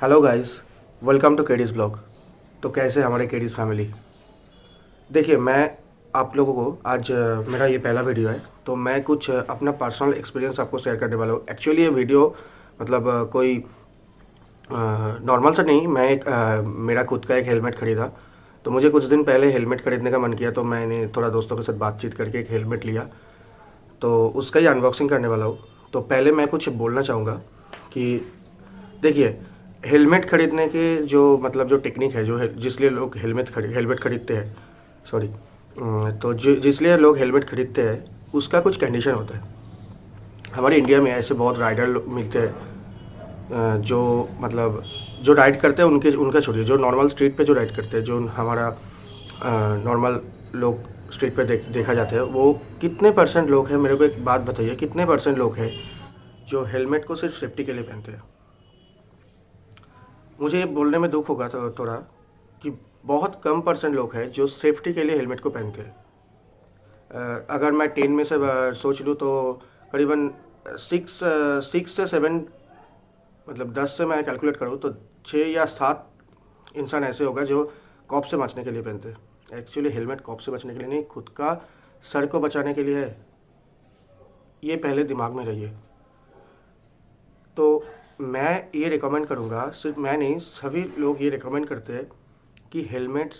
Hello guys, welcome to KD's blog. तो कैसे हमारे केडीज फैमिली। देखिए, मैं आप लोगों को आज मेरा ये पहला वीडियो है, तो मैं कुछ अपना पर्सनल एक्सपीरियंस आपको शेयर करने वाला हूँ। एक्चुअली ये वीडियो मतलब कोई नॉर्मल सा नहीं। मैं मेरा खुद का एक हेलमेट खरीदा। तो मुझे कुछ दिन पहले हेलमेट खरीदने का मन किया, तो मैंने थोड़ा दोस्तों के साथ बातचीत करके एक हेलमेट लिया। तो उसका ही अनबॉक्सिंग करने वाला हूँ। तो पहले मैं कुछ बोलना चाहूँगा कि देखिए, हेलमेट खरीदने के जो मतलब जो टेक्निक है, जिसलिए लोग हेलमेट खरीदते हैं, सॉरी, तो जिसलिए लोग हेलमेट खरीदते हैं, उसका कुछ कंडीशन होता है। हमारे इंडिया में ऐसे बहुत राइडर मिलते हैं, जो मतलब जो राइड करते हैं उनके उनका छोड़िए, जो नॉर्मल स्ट्रीट पे जो राइड करते हैं, जो हमारा नॉर्मल लोग स्ट्रीट पे देखा जाता है, वो कितने परसेंट लोग हैं। मेरे को एक बात बताइए, कितने परसेंट लोग हैं जो हेलमेट को सिर्फ सेफ्टी के लिए पहनते हैं। मुझे ये बोलने में दुख होगा तो थोड़ा कि बहुत कम परसेंट लोग हैं जो सेफ्टी के लिए हेलमेट को पहनते हैं। अगर मैं 10 में से सोच लूँ तो करीबन सिक्स सिक्स से सेवन, मतलब 10 से मैं कैलकुलेट करूँ तो 6 या 7 इंसान ऐसे होगा जो कॉप से बचने के लिए पहनते हैं। एक्चुअली हेलमेट कॉप से बचने के लिए नहीं, खुद का सर को बचाने के लिए है। ये पहले दिमाग में रहिए। तो मैं ये रिकमेंड करूँगा, सिर्फ मैं नहीं, सभी लोग ये रिकमेंड करते हैं कि हेलमेट्स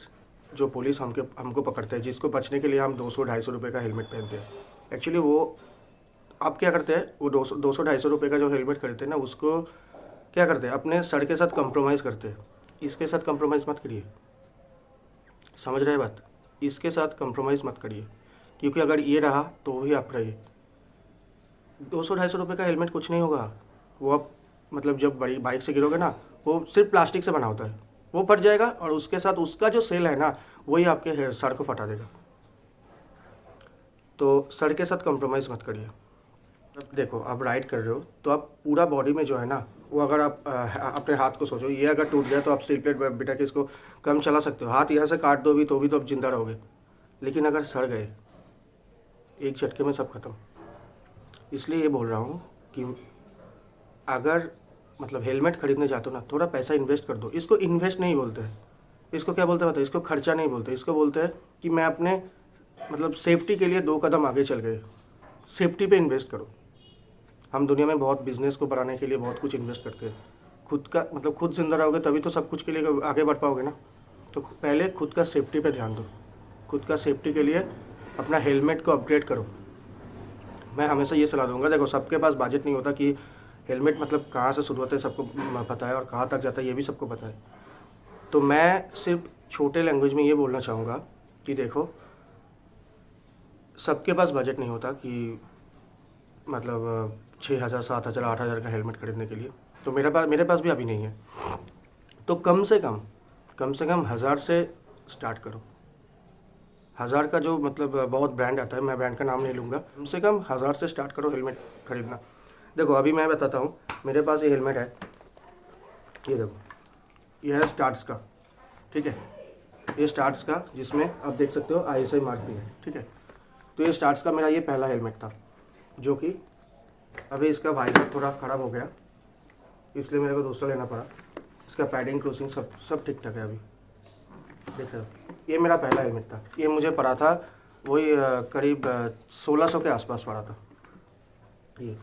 जो पुलिस हमको पकड़ते हैं, जिसको बचने के लिए हम 200-250 रुपये का हेलमेट पहनते हैं। एक्चुअली वो आप क्या करते हैं, वो 200-250 रुपये का जो हेलमेट खरीदते हैं ना, उसको क्या करते हैं, अपने सर के साथ कंप्रोमाइज़ करते हैं। इसके साथ कंप्रोमाइज़ मत करिए। समझ रहे बात? इसके साथ कंप्रोमाइज़ मत करिए, क्योंकि अगर ये रहा तो वही आप रहिए। 200-250 रुपये का हेलमेट कुछ नहीं होगा। वो आप मतलब जब बड़ी बाइक से गिरोगे ना, वो सिर्फ प्लास्टिक से बना होता है। वो फट जाएगा और उसके साथ उसका जो सेल है ना, वही आपके सर को फटा देगा। तो सर के साथ कंप्रोमाइज़ मत करिए। अब देखो, आप राइड कर रहे हो तो आप पूरा बॉडी में जो है ना, वो अगर आप अपने हाथ को सोचो, ये अगर टूट गया तो आप स्टील प्लेट बिठा के इसको कम चला सकते हो। हाथ यहाँ से काट दो भी तो आप जिंदा रहोगे। लेकिन अगर सड़ गए, एक झटके में सब खत्म। इसलिए ये बोल रहा हूँ कि अगर मतलब हेलमेट खरीदने जाते हो ना, थोड़ा पैसा इन्वेस्ट कर दो। इसको इन्वेस्ट नहीं बोलते हैं, इसको क्या बोलते हैं पता है? इसको खर्चा नहीं बोलते, इसको बोलते हैं कि मैं अपने मतलब सेफ्टी के लिए 2 कदम आगे चल गए। सेफ्टी पे इन्वेस्ट करो। हम दुनिया में बहुत बिजनेस को बढ़ाने के लिए बहुत कुछ इन्वेस्ट करते हैं। खुद का मतलब खुद जिंदा रहोगे तभी तो सब कुछ के लिए आगे बढ़ पाओगे ना। तो पहले खुद का सेफ्टी पे ध्यान दो। खुद का सेफ्टी के लिए अपना हेलमेट को अपग्रेड करो। मैं हमेशा ये सलाह दूंगा। देखो, सबके पास बजट नहीं होता कि हेलमेट मतलब कहाँ से शुरू होता है सबको पता है, और कहाँ तक जाता है ये भी सबको पता है। तो मैं सिर्फ छोटे लैंग्वेज में ये बोलना चाहूँगा कि देखो, सबके पास बजट नहीं होता कि मतलब 6,000, 7,000, 8,000 का हेलमेट खरीदने के लिए। तो मेरे पास भी अभी नहीं है। तो कम से कम 1,000 से स्टार्ट करो। 1,000 का जो मतलब बहुत ब्रांड आता है, मैं ब्रांड का नाम नहीं लूँगा। कम से कम 1,000 से स्टार्ट करो हेलमेट खरीदना। देखो, अभी मैं बताता हूँ, मेरे पास ये हेलमेट है। ये देखो, ये है स्टार्ट्स का, ठीक है। ये स्टार्ट्स का, जिसमें आप देख सकते हो ISI मार्क भी है, ठीक है। तो ये स्टार्ट्स का मेरा ये पहला हेलमेट था, जो कि अभी इसका वाइजर थोड़ा ख़राब हो गया, इसलिए मेरे को दूसरा लेना पड़ा। इसका पैडिंग, क्रूसिंग सब ठीक ठाक है अभी। देख रहे हो, ये मेरा पहला हेलमेट था। ये मुझे पड़ा था वही करीब 1,600 के आसपास पड़ा था ये।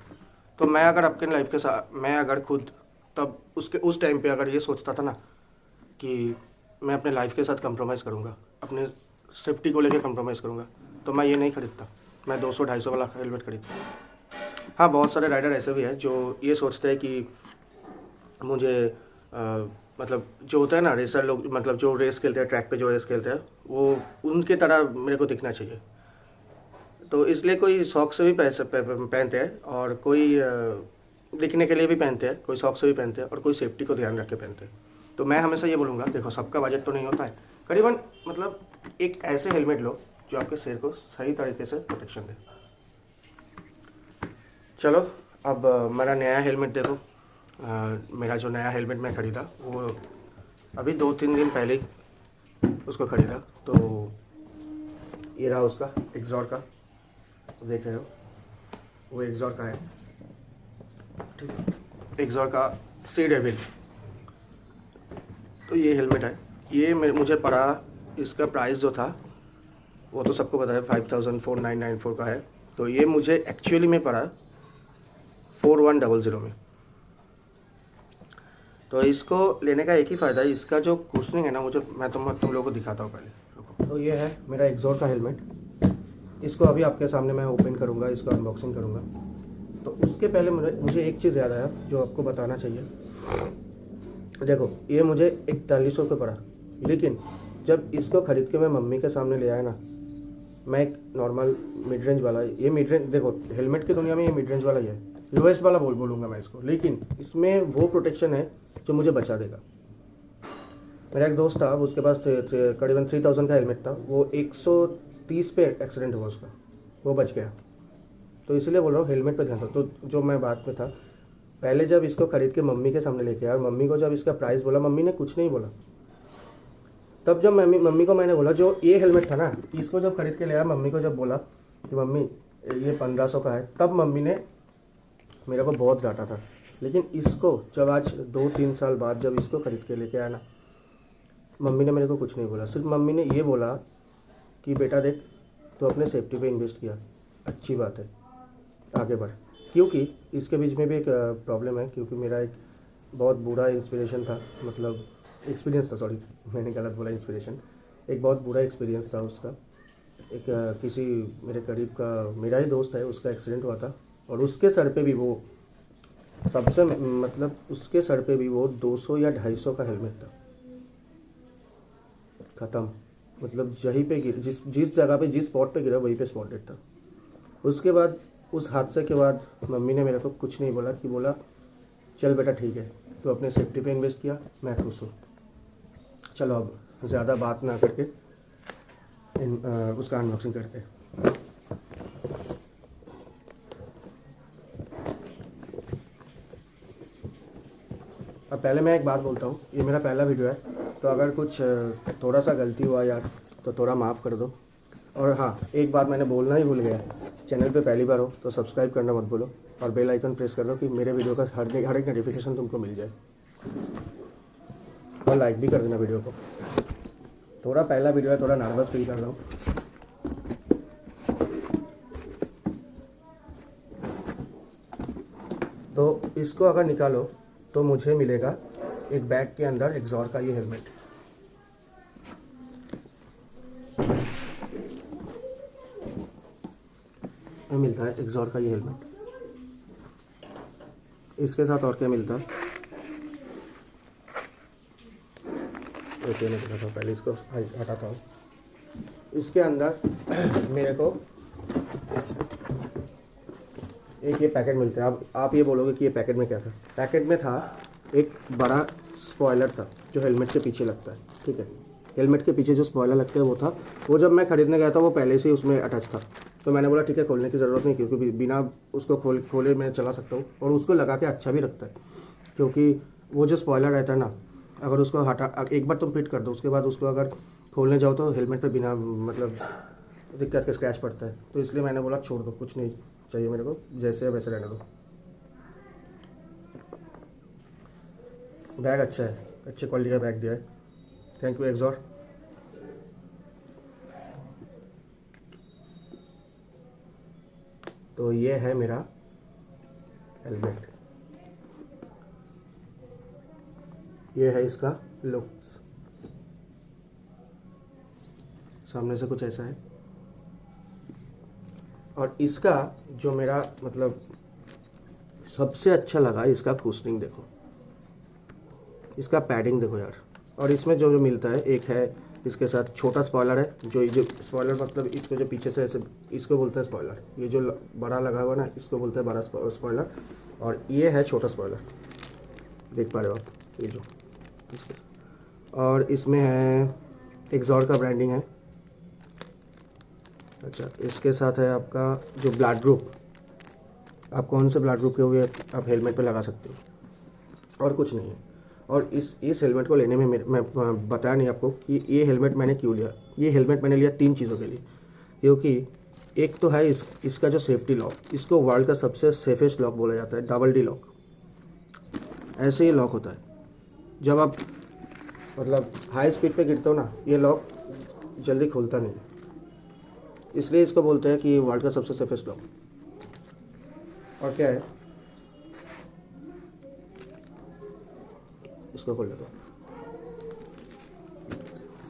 तो मैं अगर अपने लाइफ के साथ, मैं अगर खुद तब उस टाइम पे अगर ये सोचता था ना कि मैं अपने लाइफ के साथ कंप्रोमाइज़ करूँगा, अपने सेफ्टी को लेकर कंप्रोमाइज़ करूँगा, तो मैं ये नहीं खरीदता। मैं 200-250 वाला हेलमेट खरीदता। हाँ, बहुत सारे राइडर ऐसे भी हैं जो ये सोचते हैं कि मुझे मतलब जो होता है ना रेसर लोग, मतलब जो रेस खेलते हैं, ट्रैक पे जो रेस खेलते हैं, वो उनके तरह मेरे को दिखना चाहिए। तो इसलिए कोई शौक से भी पहनते हैं, और कोई दिखने के लिए भी पहनते हैं, कोई शौक से भी पहनते हैं, और कोई सेफ्टी को ध्यान रख के पहनते हैं। तो मैं हमेशा ये बोलूँगा, देखो, सबका बजट तो नहीं होता है। करीबन मतलब एक ऐसे हेलमेट लो जो आपके सिर को सही तरीके से प्रोटेक्शन दे। चलो, अब मेरा नया हेलमेट देखो। मेरा जो नया हेलमेट मैं ख़रीदा, वो अभी 2-3 दिन पहले ही उसको ख़रीदा। तो ये रहा उसका एग्जॉर का, देख रहे हो, वो एग्जॉर का है, ठीक है। एग्जॉर का सी डेविल, तो ये हेलमेट है, ये मुझे पड़ा, इसका प्राइस जो था वो तो सबको पता है 54,994 का है। तो ये मुझे एक्चुअली में पड़ा 4100 में। तो इसको लेने का एक ही फ़ायदा है, इसका जो कुशनिंग है ना, मैं तुम लोगों को दिखाता हूँ पहले। तो ये है मेरा एक्सोर का हेलमेट। इसको अभी आपके सामने मैं ओपन करूँगा, इसको अनबॉक्सिंग करूँगा। तो उसके पहले मुझे एक चीज़ याद आया जो आपको बताना चाहिए। देखो, ये मुझे 4100 का पड़ा, लेकिन जब इसको ख़रीद के मैं मम्मी के सामने ले आया ना, मैं एक नॉर्मल मिड रेंज वाला, ये मिड रेंज, देखो हेलमेट की दुनिया में ये मिड रेंज वाला ही है, लोएस्ट वाला बोलूँगा मैं इसको, लेकिन इसमें वो प्रोटेक्शन है जो मुझे बचा देगा। मेरा एक दोस्त था, उसके पास करीबन 3000 का हेलमेट था, वो 130 पे एक्सीडेंट हुआ उसका, वो बच गया। तो इसलिए बोल रहा हूँ हेलमेट पे ध्यान दो। तो जो मैं बात में था, पहले जब इसको ख़रीद के मम्मी के सामने लेके आया और मम्मी को जब इसका प्राइस बोला, मम्मी ने कुछ नहीं बोला। तब जब मम्मी को मैंने बोला, जो ये हेलमेट था ना, इसको जब खरीद के ले आया, मम्मी को जब बोला कि मम्मी ये 1500 का है, तब मम्मी ने मेरे को बहुत डांटा था। लेकिन इसको जब आज 2-3 साल बाद जब इसको खरीद के लेके आया ना, मम्मी ने मेरे को कुछ नहीं बोला। सिर्फ मम्मी ने ये बोला कि बेटा देख, तो अपने सेफ्टी पे इन्वेस्ट किया, अच्छी बात है, आगे बढ़। क्योंकि इसके बीच में भी एक प्रॉब्लम है, क्योंकि मेरा एक बहुत बुरा इंस्पिरेशन था, मतलब एक्सपीरियंस था, सॉरी मैंने गलत बोला, इंस्पिरेशन। एक बहुत बुरा एक्सपीरियंस था उसका। एक किसी मेरे करीब का, मेरा ही दोस्त है, उसका एक्सीडेंट हुआ था, और उसके सर पे भी वो सबसे, मतलब उसके सर पे भी वो 200 या 250 का हेलमेट था। ख़त्म, मतलब यहीं पे जिस जगह पे, जिस स्पॉट पे गिरा, वहीं पे स्पॉट डेड था। उसके बाद, उस हादसे के बाद मम्मी ने मेरे को कुछ नहीं बोला, कि बोला चल बेटा ठीक है, तो अपने सेफ्टी पे इन्वेस्ट किया, मैं खुश हूँ। चलो अब ज़्यादा बात ना करके उसका अनबॉक्सिंग करते हैं। अब पहले मैं एक बात बोलता हूँ, ये मेरा पहला वीडियो है, तो अगर कुछ थोड़ा सा गलती हुआ यार, तो थोड़ा माफ़ कर दो। और हाँ, एक बात मैंने बोलना ही भूल गया, चैनल पे पहली बार हो तो सब्सक्राइब करना मत भूलो, और बेल आइकन प्रेस कर दो कि मेरे वीडियो का हर एक नोटिफिकेशन तुमको मिल जाए, और लाइक भी कर देना वीडियो को। थोड़ा पहला वीडियो है, थोड़ा नर्वस फील कर रहा हूँ। तो इसको अगर निकालो तो मुझे मिलेगा एक बैग के अंदर एक्सोर का ये हेलमेट। ये मिलता है एक्सोर का ये हेलमेट। इसके साथ और क्या मिलता है, पहले इसको हटाता हूँ। इसके अंदर मेरे को एक ये पैकेट मिलता है। अब आप ये बोलोगे कि ये पैकेट में क्या था। पैकेट में था एक बड़ा स्पॉयलर था, जो हेलमेट के पीछे लगता है, ठीक है। हेलमेट के पीछे जो स्पॉयलर लगता है वो था, वो जब मैं ख़रीदने गया था वो पहले से ही उसमें अटैच था। तो मैंने बोला ठीक है, खोलने की ज़रूरत नहीं, क्योंकि बिना उसको खोले मैं चला सकता हूँ, और उसको लगा के अच्छा भी लगता है। क्योंकि वो जो स्पॉयलर रहता है ना, अगर उसको हटा, एक बार तुम फिट कर दो, उसके बाद उसको अगर खोलने जाओ तो हेलमेट पे बिना मतलब दिक्कत के स्क्रैच पड़ता है। तो इसलिए मैंने बोला छोड़ दो, कुछ नहीं चाहिए मेरे को, जैसे है वैसे रहने दो। बैग अच्छा है, अच्छी क्वालिटी का बैग दिया है, थैंक यू एक्सोर। तो ये है मेरा हेलमेट, ये है इसका लुक, सामने से कुछ ऐसा है। और इसका जो मेरा मतलब सबसे अच्छा लगा, इसका कुशनिंग देखो, इसका पैडिंग देखो यार। और इसमें जो मिलता है, एक है इसके साथ छोटा स्पॉयलर है, जो स्पॉयलर मतलब इसको जो पीछे से ऐसे, इसको बोलते हैं स्पॉयलर। ये जो बड़ा लगा हुआ ना, इसको बोलते हैं बड़ा स्पॉयलर, और ये है छोटा स्पॉयलर, देख पा रहे हो आप, ये जो इसके। और इसमें है एक्सोर का ब्रांडिंग है। अच्छा, इसके साथ है आपका जो ब्लड ग्रुप, आप कौन से ब्लड ग्रुप के हुए आप हेलमेट पे लगा सकते हो, और कुछ नहीं है। और इस हेलमेट को लेने में मैं बताया नहीं आपको कि ये हेलमेट मैंने क्यों लिया। ये हेलमेट मैंने लिया 3 चीज़ों के लिए, क्योंकि एक तो है इसका जो सेफ्टी लॉक, इसको वर्ल्ड का सबसे सेफेस्ट लॉक बोला जाता है, डबल डी लॉक। ऐसे ही लॉक होता है, जब आप मतलब हाई स्पीड पे गिरता हूँ ना, ये लॉक जल्दी खुलता नहीं, इसलिए इसको बोलते हैं कि ये वर्ल्ड का सबसे सेफेस्ट लॉक। और क्या है, इसको खोल लेता हूँ।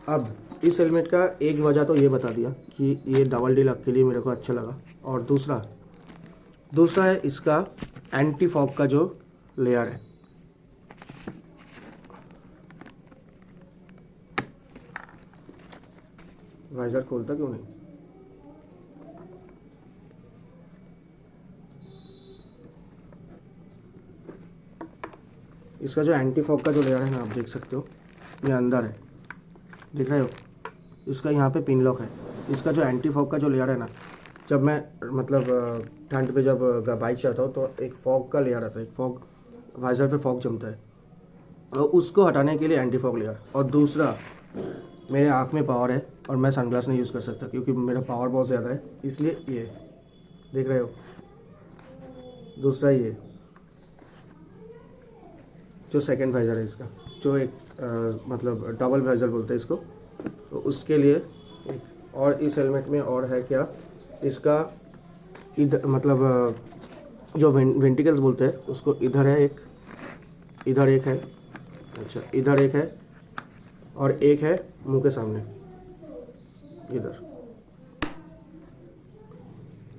अब इस हेलमेट का एक वजह तो ये बता दिया कि ये डबल डी लग के लिए मेरे को अच्छा लगा, और दूसरा है इसका एंटी फॉग का जो लेयर है। वाइजर खोलता क्यों नहीं? इसका जो एंटी फॉग का जो लेयर है ना, आप देख सकते हो, ये अंदर है, दिख रहे हो? इसका यहाँ पे पिन लॉक है। इसका जो एंटी फॉग का जो लेयर है ना, जब मैं मतलब ठंड पे जब बाइक चलाता हूँ तो एक फॉग का लेयर आता है, एक फॉग वाइजर पे फॉग जमता है, और उसको हटाने के लिए एंटी फॉग लेयर। और दूसरा, मेरे आँख में पावर है और मैं सनग्लास नहीं यूज़ कर सकता क्योंकि मेरा पावर बहुत ज़्यादा है, इसलिए ये देख रहे हो। दूसरा ये जो सेकंड वाइजर है इसका, जो एक मतलब डबल वाइजर बोलते हैं इसको, तो उसके लिए एक और इस हेलमेट में और है क्या, इसका इधर मतलब जो वेंटिकल्स बोलते हैं उसको, इधर है एक, इधर एक है, अच्छा इधर एक है, और एक है मुंह के सामने इधर।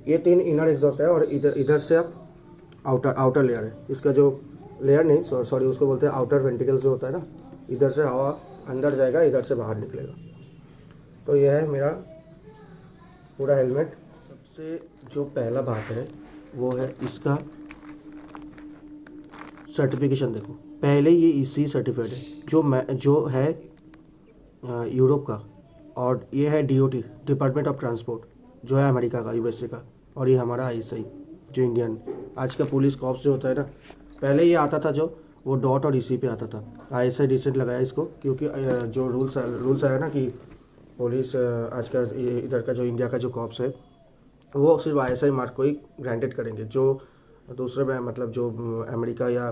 ये 3 इनर एग्जॉस्ट है, और इधर से आप आउटर लेयर है। इसका जो लेयर नहीं, सॉरी उसको बोलते हैं आउटर वेंटिकल जो होता है ना, इधर से हवा अंदर जाएगा, इधर से बाहर निकलेगा। तो यह है मेरा पूरा हेलमेट। सबसे जो पहला बात है वो है इसका सर्टिफिकेशन। देखो पहले ये इसी सर्टिफाइड है जो है यूरोप का, और ये है DOT, डिपार्टमेंट ऑफ ट्रांसपोर्ट, जो है अमेरिका का, USA का, और ये हमारा ISI जो इंडियन आज का पुलिस कॉप्स जो होता है ना, पहले ये आता था जो वो डॉट और इसी पे आता था। ISI रिसेंट लगाया इसको क्योंकि जो रूल्स आया ना कि पुलिस आज का इधर का जो इंडिया का जो कॉप्स है वो सिर्फ ISI मार्क को ही ग्रांटेड करेंगे। जो दूसरे में मतलब जो अमेरिका या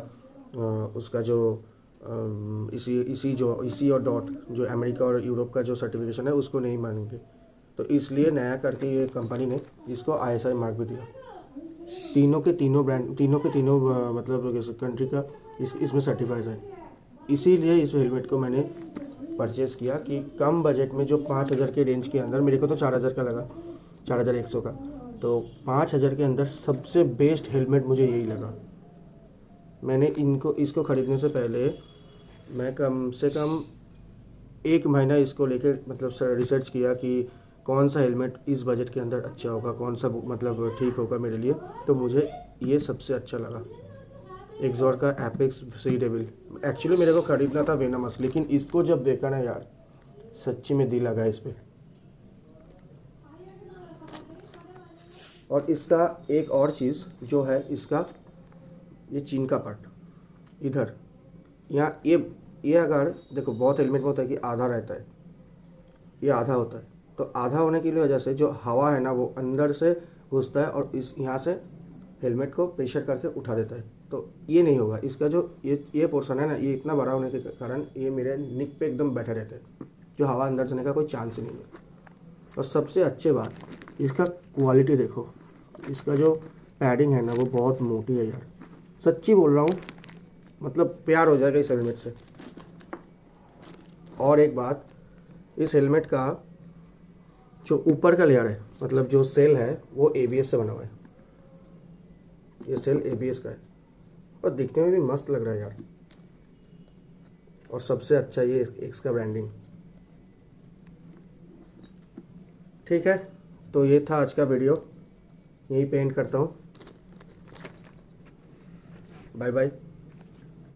उसका जो इसी और डॉट जो अमेरिका और यूरोप का जो सर्टिफिकेशन है उसको नहीं मानेंगे। तो इसलिए नया करके ये कंपनी ने इसको ISI मार्क भी दिया। तीनों के तीनों मतलब कंट्री का इसमें सर्टिफाइड है। इसीलिए इस हेलमेट को मैंने परचेज़ किया कि कम बजट में जो 5,000 के रेंज के अंदर, मेरे को तो 4,000 का लगा, 4,100 का, तो 5,000 के अंदर सबसे बेस्ट हेलमेट मुझे यही लगा। मैंने इसको ख़रीदने से पहले मैं कम से कम 1 महीना इसको लेकर मतलब रिसर्च किया कि कौन सा हेलमेट इस बजट के अंदर अच्छा होगा, कौन सा मतलब ठीक होगा मेरे लिए। तो मुझे ये सबसे अच्छा लगा, एक्सॉर का एपेक्स सी डेविल। एक्चुअली मेरे को ख़रीदना था वेनमस, लेकिन इसको जब देखा ना यार, सच्ची में दिल लगा इस पर। और इसका एक और चीज़ जो है, इसका ये चीन का पार्ट इधर, यहाँ ये अगर देखो बहुत हेलमेट में होता है कि आधा रहता है, ये आधा होता है, तो आधा होने की वजह से जो हवा है ना वो अंदर से घुसता है और इस यहाँ से हेलमेट को प्रेशर करके उठा देता है। तो ये नहीं होगा, इसका जो ये पोर्शन है ना, ये इतना बड़ा होने के कारण ये मेरे निक पे एकदम बैठा रहता है, जो हवा अंदर जाने का कोई चांस ही नहीं है। और सबसे अच्छी बात, इसका क्वालिटी देखो, इसका जो पैडिंग है ना वो बहुत मोटी है यार, सच्ची बोल रहा हूँ, मतलब प्यार हो जाएगा इस हेलमेट से। और एक बात, इस हेलमेट का जो ऊपर का लेयर है, मतलब जो सेल है वो ABS से बना हुआ है, ये सेल ABS का है, और दिखने में भी मस्त लग रहा है यार। और सबसे अच्छा ये इसका ब्रांडिंग। ठीक है, तो ये था आज का वीडियो, यही पे एंड करता हूँ। Bye bye.